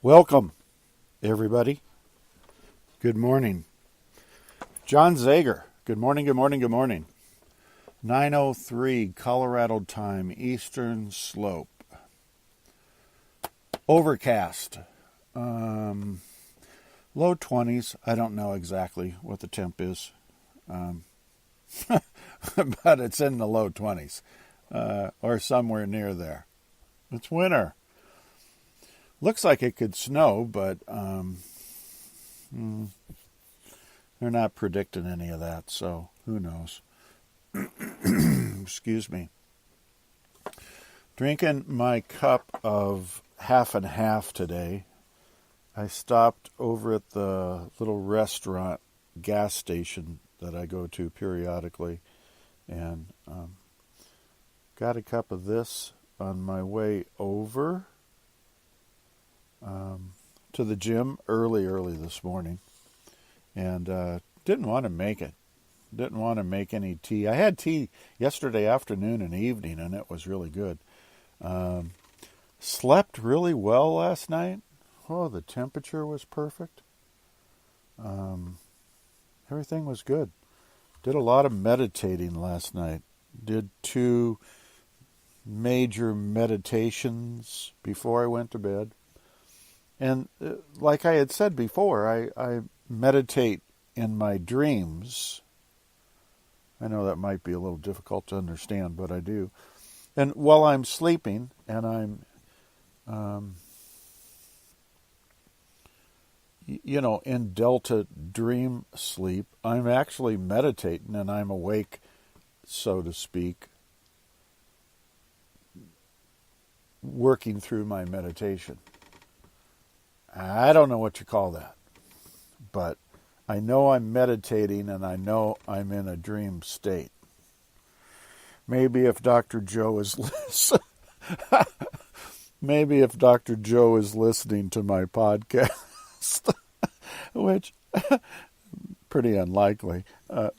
Welcome, everybody. Good morning. John Zager. Good morning, good morning, good morning. 9:03 Colorado time, Eastern Slope. Overcast. Low 20s. I don't know exactly what the temp is. But it's in the low 20s. Or somewhere near there. It's winter. Looks like it could snow, but they're not predicting any of that, so who knows. Excuse me. Drinking my cup of half and half today. I stopped over at the little restaurant gas station that I go to periodically and got a cup of this on my way over to the gym early this morning, and didn't want to make it. Didn't want to make any tea. I had tea yesterday afternoon and evening, and it was really good. Slept really well last night. Oh, the temperature was perfect. Everything was good. Did a lot of meditating last night. Did 2 major meditations before I went to bed. And like I had said before, I meditate in my dreams. I know that might be a little difficult to understand, but I do. And while I'm sleeping and I'm, in delta dream sleep, I'm actually meditating and I'm awake, so to speak, working through my meditation. I don't know what you call that, but I know I'm meditating and I know I'm in a dream state. Maybe if Dr. Joe is listening to my podcast, which pretty unlikely,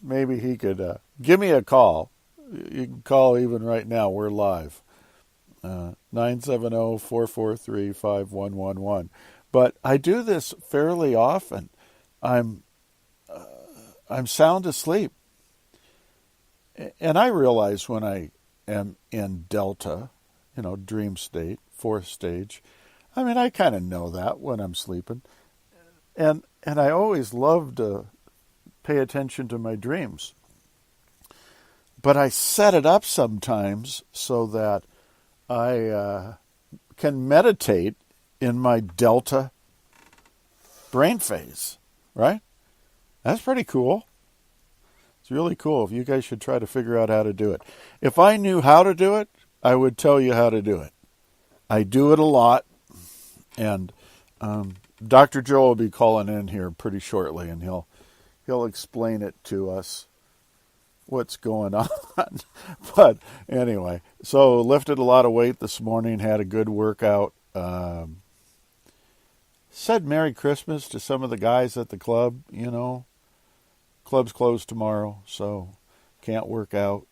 maybe he could give me a call. You can call even right now. We're live. 970-443-5111. But I do this fairly often. I'm sound asleep. And I realize when I am in delta, dream state, 4th stage, I kind of know that when I'm sleeping. And I always love to pay attention to my dreams. But I set it up sometimes so that I can meditate in my delta brain phase, right? That's pretty cool. It's really cool. If you guys should try to figure out how to do it. If I knew how to do it, I would tell you how to do it. I do it a lot, and Dr. Joe will be calling in here pretty shortly, and he'll explain it to us, what's going on. But anyway, so lifted a lot of weight this morning, had a good workout. Said Merry Christmas to some of the guys at the club. Club's closed tomorrow, so can't work out.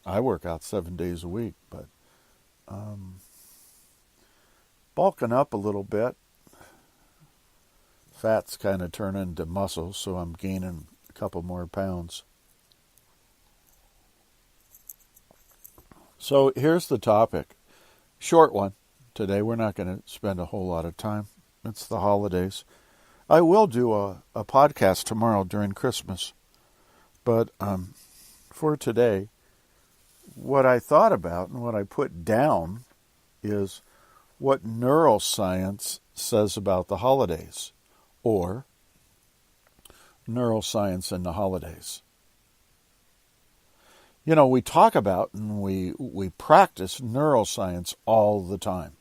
I work out 7 days a week, but bulking up a little bit. Fat's kind of turning to muscle, so I'm gaining a couple more pounds. So here's the topic. Short one today. We're not going to spend a whole lot of time. It's the holidays. I will do a podcast tomorrow during Christmas. But for today, what I thought about and what I put down is what neuroscience says about the holidays, or neuroscience in the holidays. We talk about and we practice neuroscience all the time.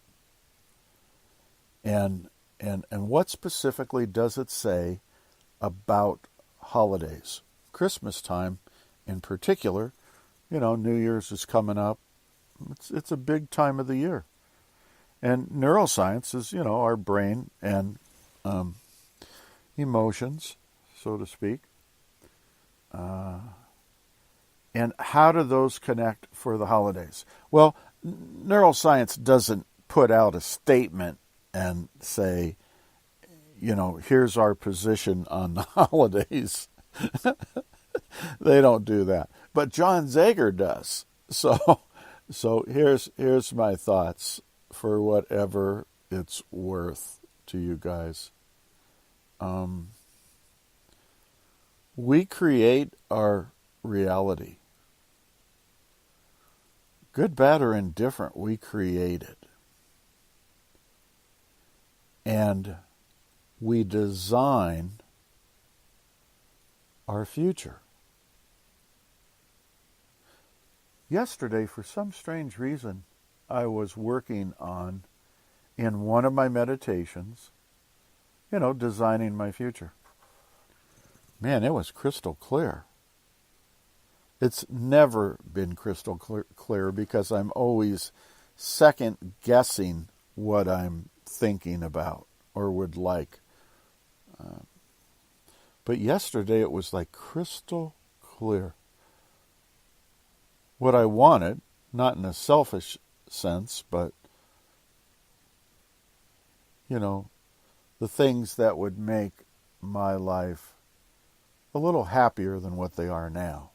And what specifically does it say about holidays? Christmas time in particular, New Year's is coming up. It's a big time of the year. And neuroscience is, our brain and emotions, so to speak. And how do those connect for the holidays? Well, neuroscience doesn't put out a statement and say, here's our position on the holidays. They don't do that. But John Zager does. So here's my thoughts for whatever it's worth to you guys. We create our reality. Good, bad, or indifferent, we create it. And we design our future. Yesterday, for some strange reason, I was working on, in one of my meditations, designing my future. Man, it was crystal clear. It's never been crystal clear because I'm always second guessing what I'm thinking about or would like. But yesterday it was like crystal clear. What I wanted, not in a selfish sense, but, the things that would make my life a little happier than what they are now.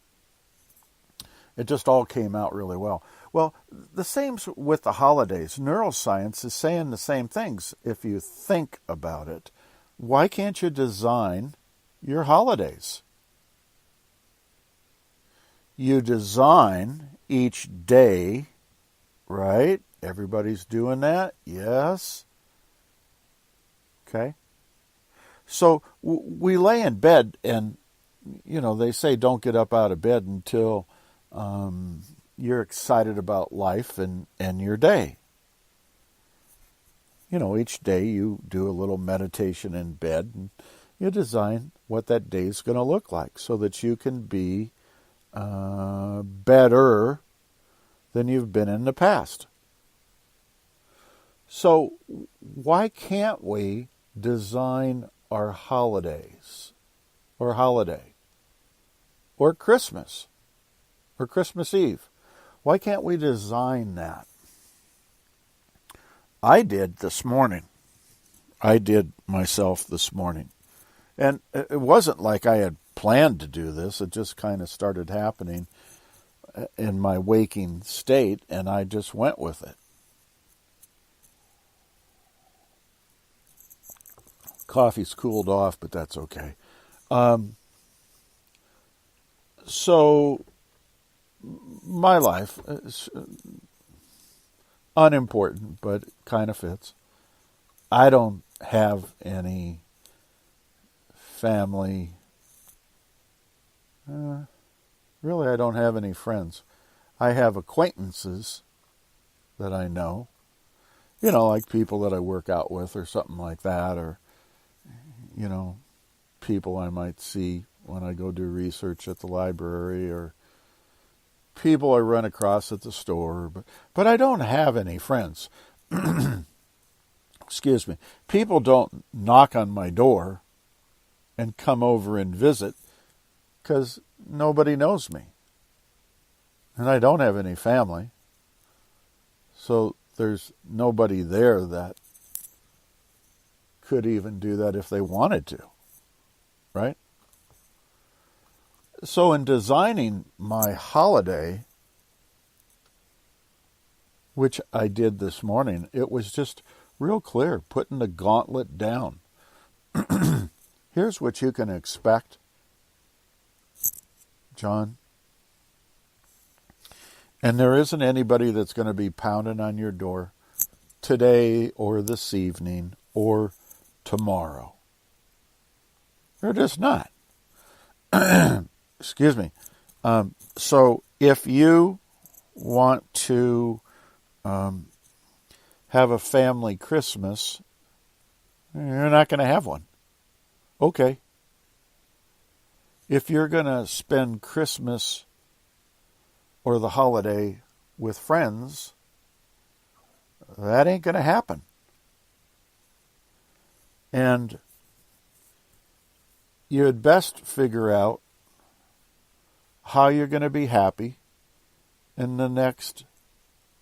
It just all came out really well. Well, the same's with the holidays. Neuroscience is saying the same things if you think about it. Why can't you design your holidays? You design each day, right? Everybody's doing that? Yes. Okay. So we lay in bed and, they say don't get up out of bed until you're excited about life and your day. Each day you do a little meditation in bed and you design what that day is going to look like so that you can be better than you've been in the past. So why can't we design our holidays or holiday or Christmas or Christmas Eve? Why can't we design that? I did this morning. I did myself this morning. And it wasn't like I had planned to do this. It just kind of started happening in my waking state, and I just went with it. Coffee's cooled off, but that's okay. So my life is unimportant, but it kind of fits. I don't have any family. Really, I don't have any friends. I have acquaintances that I know. Like people that I work out with or something like that, or, people I might see when I go do research at the library, or people I run across at the store. But I don't have any friends. Excuse me. People don't knock on my door and come over and visit because nobody knows me. And I don't have any family. So there's nobody there that could even do that if they wanted to. Right? So in designing my holiday, which I did this morning, it was just real clear, putting the gauntlet down. Here's what you can expect, John. And there isn't anybody that's going to be pounding on your door today or this evening or tomorrow. They're just not. Excuse me. So if you want to have a family Christmas, you're not going to have one. Okay. If you're going to spend Christmas or the holiday with friends, that ain't going to happen. And you had best figure out how you're going to be happy in the next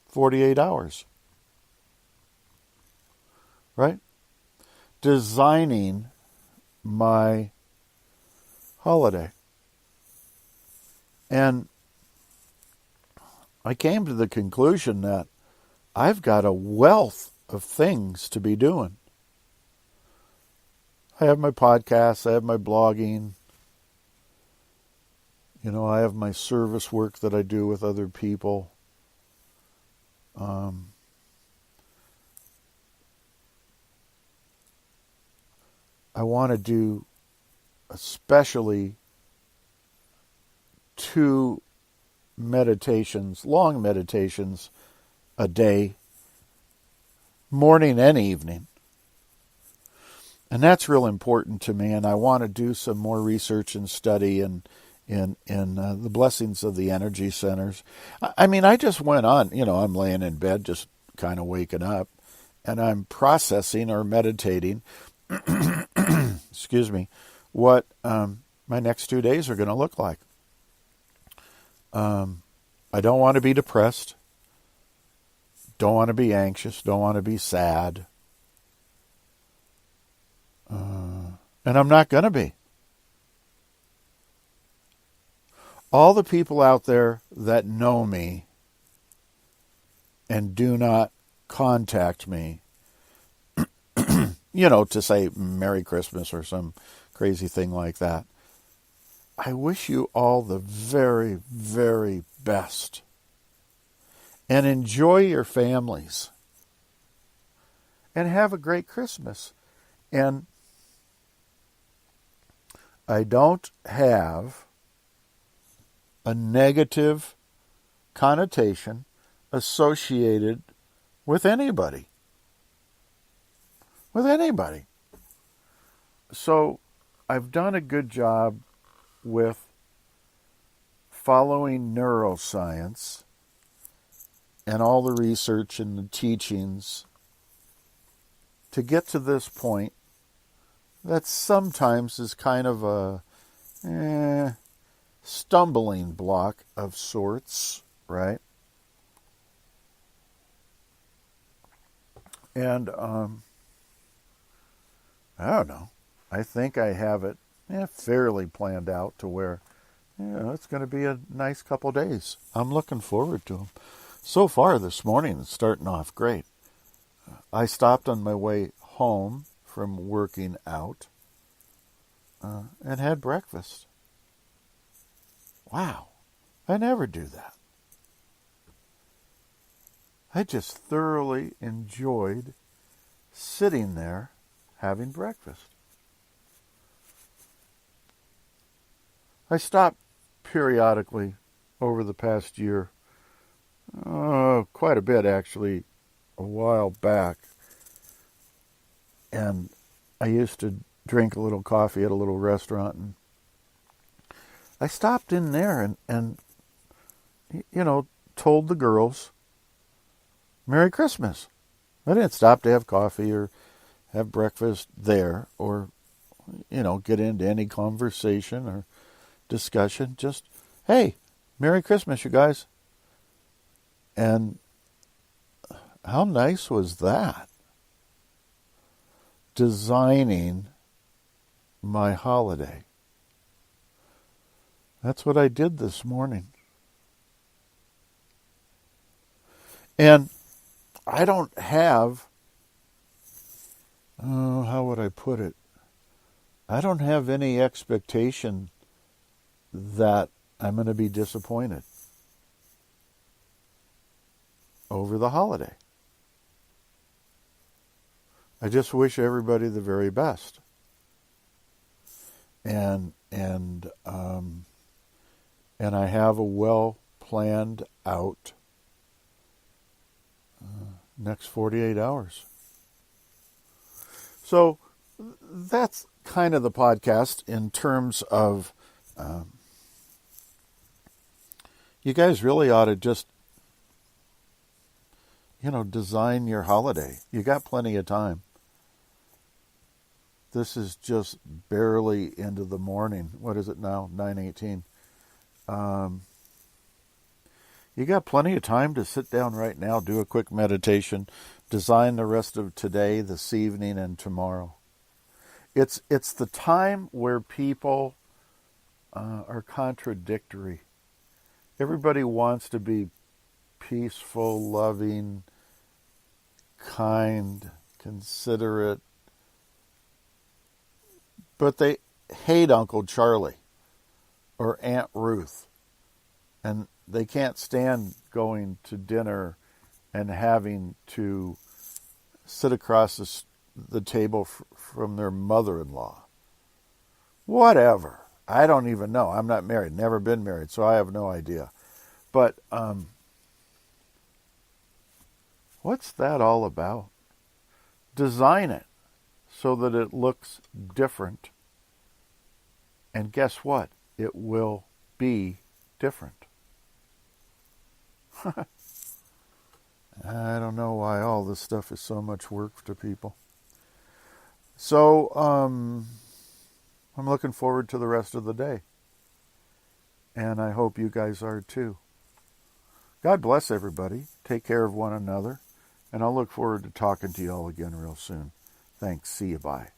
48 hours. Right? designing my holiday. And I came to the conclusion that I've got a wealth of things to be doing. I have my podcasts, I have my blogging, I have my service work that I do with other people. I want to do especially 2 meditations, long meditations a day, morning and evening. And that's real important to me, and I want to do some more research and study in the blessings of the energy centers. I just went on, I'm laying in bed just kind of waking up, and I'm processing or meditating, excuse me, what my next 2 days are going to look like. I don't want to be depressed, don't want to be anxious, don't want to be sad, and I'm not going to be. All the people out there that know me and do not contact me, to say Merry Christmas or some crazy thing like that, I wish you all the very, very best. And enjoy your families. And have a great Christmas. And I don't have a negative connotation associated with anybody. With anybody. So I've done a good job with following neuroscience and all the research and the teachings to get to this point that sometimes is kind of a stumbling block of sorts, right? And I don't know. I think I have it fairly planned out to where it's going to be a nice couple days. I'm looking forward to them. So far this morning, it's starting off great. I stopped on my way home from working out and had breakfast. Wow, I never do that. I just thoroughly enjoyed sitting there having breakfast. I stopped periodically over the past year, quite a bit actually, a while back. And I used to drink a little coffee at a little restaurant, and I stopped in there and told the girls, Merry Christmas. I didn't stop to have coffee or have breakfast there or, get into any conversation or discussion. Just, hey, Merry Christmas, you guys. And how nice was that? Designing my holiday. That's what I did this morning. And I don't have, how would I put it? I don't have any expectation that I'm going to be disappointed over the holiday. I just wish everybody the very best. And I have a well planned out next 48 hours. So that's kind of the podcast in terms of you guys really ought to just design your holiday. You got plenty of time. This is just barely into the morning. What is it now? 9:18. You got plenty of time to sit down right now, do a quick meditation, design the rest of today, this evening, and tomorrow. It's the time where people are contradictory. Everybody wants to be peaceful, loving, kind, considerate, but they hate Uncle Charlie or Aunt Ruth, and they can't stand going to dinner and having to sit across the table from their mother-in-law. Whatever. I don't even know. I'm not married, never been married, so I have no idea. But what's that all about? Design it so that it looks different. And guess what? It will be different. I don't know why all this stuff is so much work to people. So, I'm looking forward to the rest of the day. And I hope you guys are too. God bless everybody. Take care of one another. And I'll look forward to talking to you all again real soon. Thanks. See you. Bye.